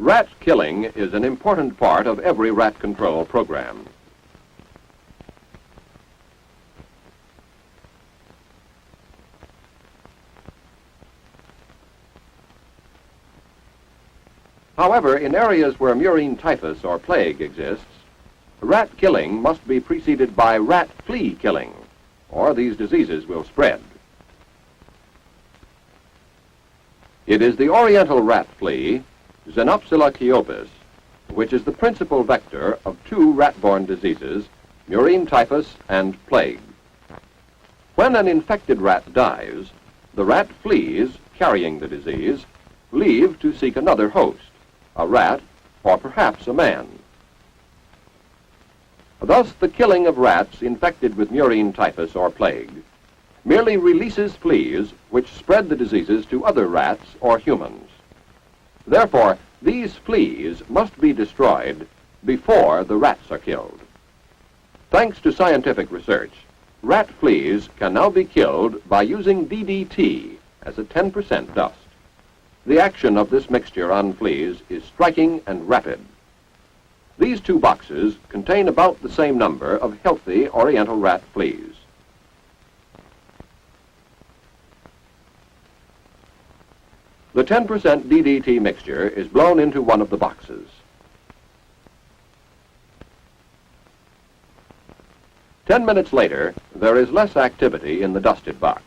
Rat killing is an important part of every rat control program. However, in areas where murine typhus or plague exists, rat killing must be preceded by rat flea killing, or these diseases will spread. It is the oriental rat flea, Xenopsila chiopus, which is the principal vector of two rat-borne diseases, murine typhus and plague. When an infected rat dies, the rat fleas carrying the disease leave to seek another host, a rat or perhaps a man. Thus, the killing of rats infected with murine typhus or plague merely releases fleas which spread the diseases to other rats or humans. Therefore, these fleas must be destroyed before the rats are killed. Thanks to scientific research, rat fleas can now be killed by using DDT as a 10% dust. The action of this mixture on fleas is striking and rapid. These two boxes contain about the same number of healthy oriental rat fleas. The 10% DDT mixture is blown into one of the boxes. 10 minutes later, there is less activity in the dusted box.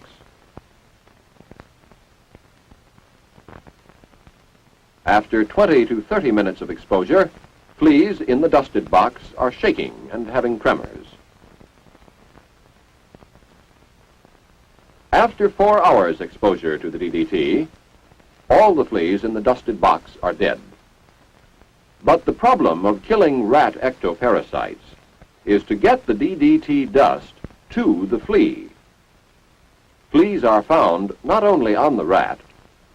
After 20 to 30 minutes of exposure, fleas in the dusted box are shaking and having tremors. After 4 hours exposure to the DDT, all the fleas in the dusted box are dead. But the problem of killing rat ectoparasites is to get the DDT dust to the flea. Fleas are found not only on the rat,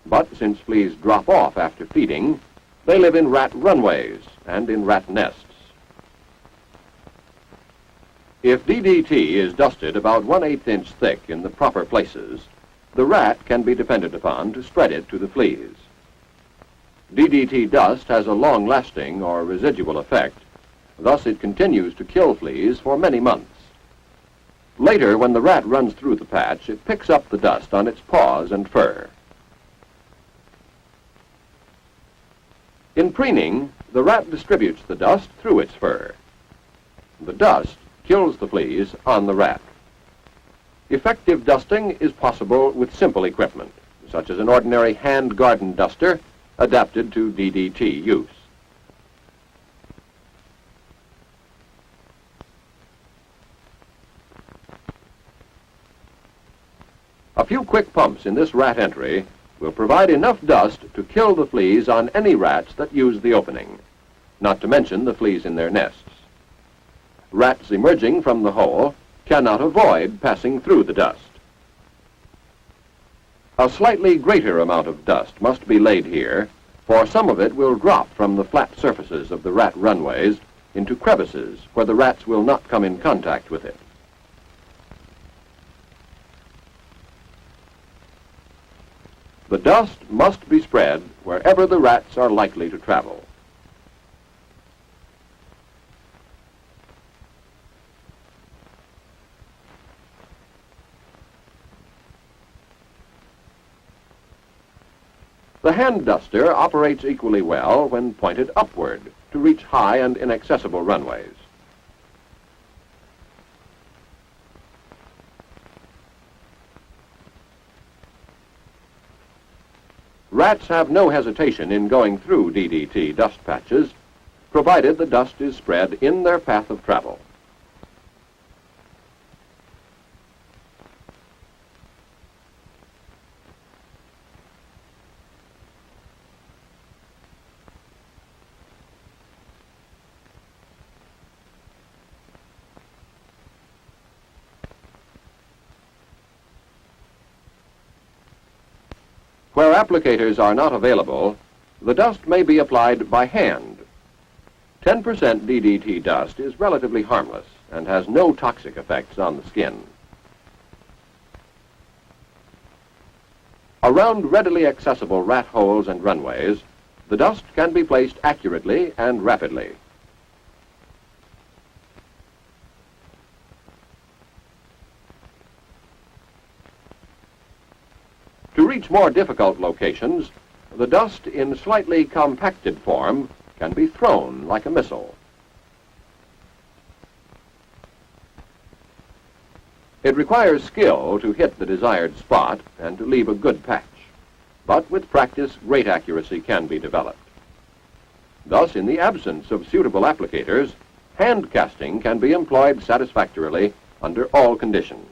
but since fleas drop off after feeding, they live in rat runways and in rat nests. If DDT is dusted about 1/8 inch thick in the proper places, the rat can be depended upon to spread it to the fleas. DDT dust has a long-lasting or residual effect, thus it continues to kill fleas for many months. Later, when the rat runs through the patch, it picks up the dust on its paws and fur. In preening, the rat distributes the dust through its fur. The dust kills the fleas on the rat. Effective dusting is possible with simple equipment, such as an ordinary hand garden duster adapted to DDT use. A few quick pumps in this rat entry will provide enough dust to kill the fleas on any rats that use the opening, not to mention the fleas in their nests. Rats emerging from the hole cannot avoid passing through the dust. A slightly greater amount of dust must be laid here, for some of it will drop from the flat surfaces of the rat runways into crevices where the rats will not come in contact with it. The dust must be spread wherever the rats are likely to travel. The hand duster operates equally well when pointed upward to reach high and inaccessible runways. Rats have no hesitation in going through DDT dust patches, provided the dust is spread in their path of travel. Where applicators are not available, the dust may be applied by hand. 10% DDT dust is relatively harmless and has no toxic effects on the skin. Around readily accessible rat holes and runways, the dust can be placed accurately and rapidly. To reach more difficult locations, the dust in slightly compacted form can be thrown like a missile. It requires skill to hit the desired spot and to leave a good patch, but with practice, great accuracy can be developed. Thus, in the absence of suitable applicators, hand casting can be employed satisfactorily under all conditions.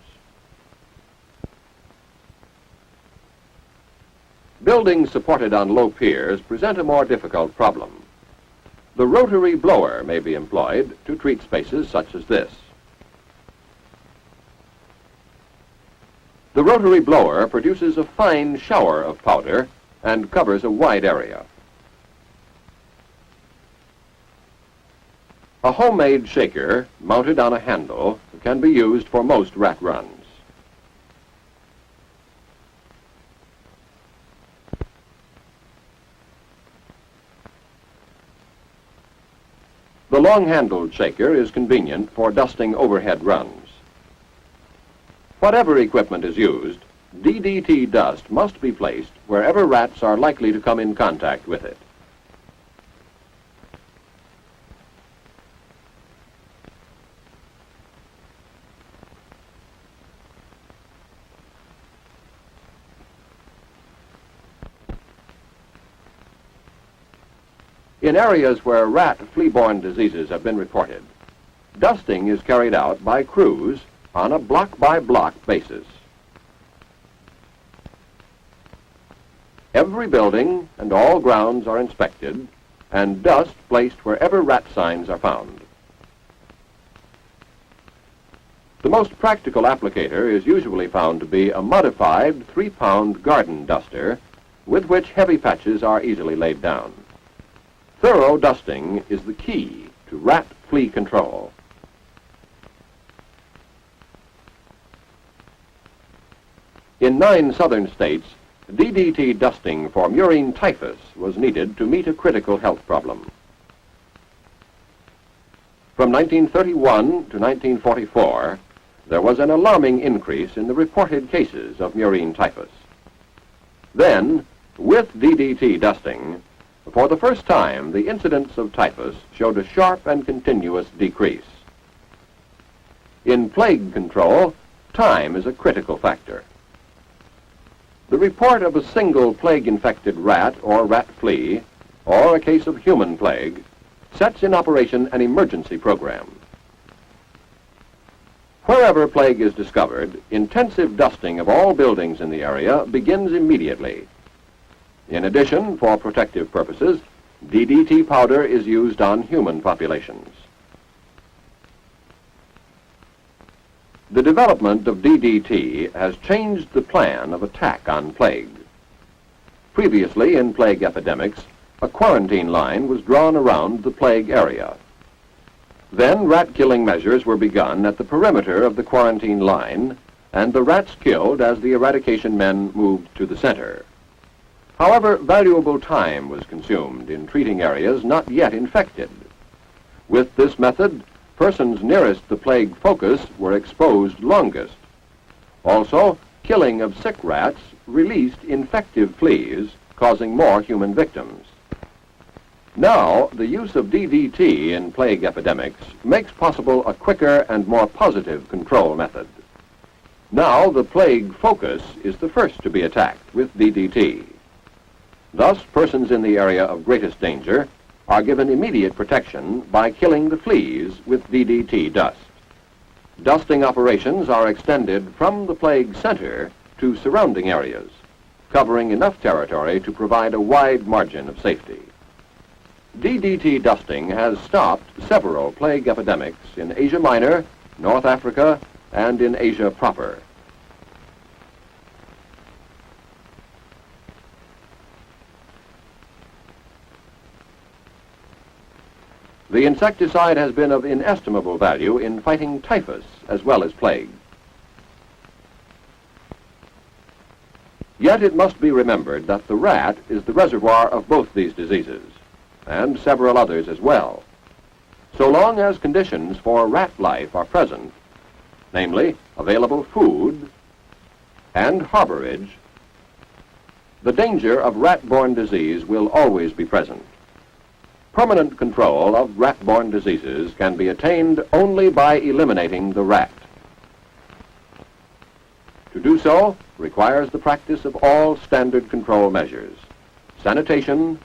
Buildings supported on low piers present a more difficult problem. The rotary blower may be employed to treat spaces such as this. The rotary blower produces a fine shower of powder and covers a wide area. A homemade shaker mounted on a handle can be used for most rat runs. The long-handled shaker is convenient for dusting overhead runs. Whatever equipment is used, DDT dust must be placed wherever rats are likely to come in contact with it. In areas where rat flea-borne diseases have been reported, dusting is carried out by crews on a block-by-block basis. Every building and all grounds are inspected and dust placed wherever rat signs are found. The most practical applicator is usually found to be a modified 3-pound garden duster with which heavy patches are easily laid down. Thorough dusting is the key to rat flea control. In 9 southern states, DDT dusting for murine typhus was needed to meet a critical health problem. From 1931 to 1944, there was an alarming increase in the reported cases of murine typhus. Then, with DDT dusting, for the first time, the incidence of typhus showed a sharp and continuous decrease. In plague control, time is a critical factor. The report of a single plague-infected rat or rat flea, or a case of human plague, sets in operation an emergency program. Wherever plague is discovered, intensive dusting of all buildings in the area begins immediately. In addition, for protective purposes, DDT powder is used on human populations. The development of DDT has changed the plan of attack on plague. Previously, in plague epidemics, a quarantine line was drawn around the plague area. Then rat-killing measures were begun at the perimeter of the quarantine line, and the rats killed as the eradication men moved to the center. However, valuable time was consumed in treating areas not yet infected. With this method, persons nearest the plague focus were exposed longest. Also, killing of sick rats released infective fleas, causing more human victims. Now, the use of DDT in plague epidemics makes possible a quicker and more positive control method. Now, the plague focus is the first to be attacked with DDT. Thus, persons in the area of greatest danger are given immediate protection by killing the fleas with DDT dust. Dusting operations are extended from the plague center to surrounding areas, covering enough territory to provide a wide margin of safety. DDT dusting has stopped several plague epidemics in Asia Minor, North Africa, and in Asia proper. The insecticide has been of inestimable value in fighting typhus as well as plague. Yet it must be remembered that the rat is the reservoir of both these diseases, and several others as well. So long as conditions for rat life are present, namely available food and harborage, the danger of rat-borne disease will always be present. Permanent control of rat-borne diseases can be attained only by eliminating the rat. To do so requires the practice of all standard control measures: sanitation,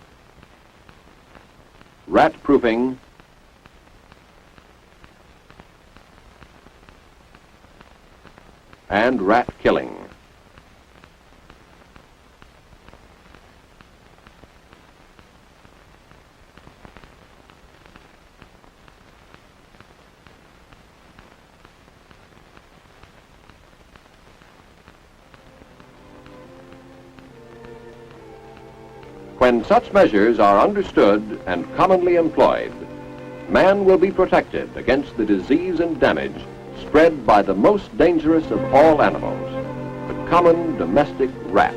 rat-proofing, and rat killing. When such measures are understood and commonly employed, man will be protected against the disease and damage spread by the most dangerous of all animals, the common domestic rat.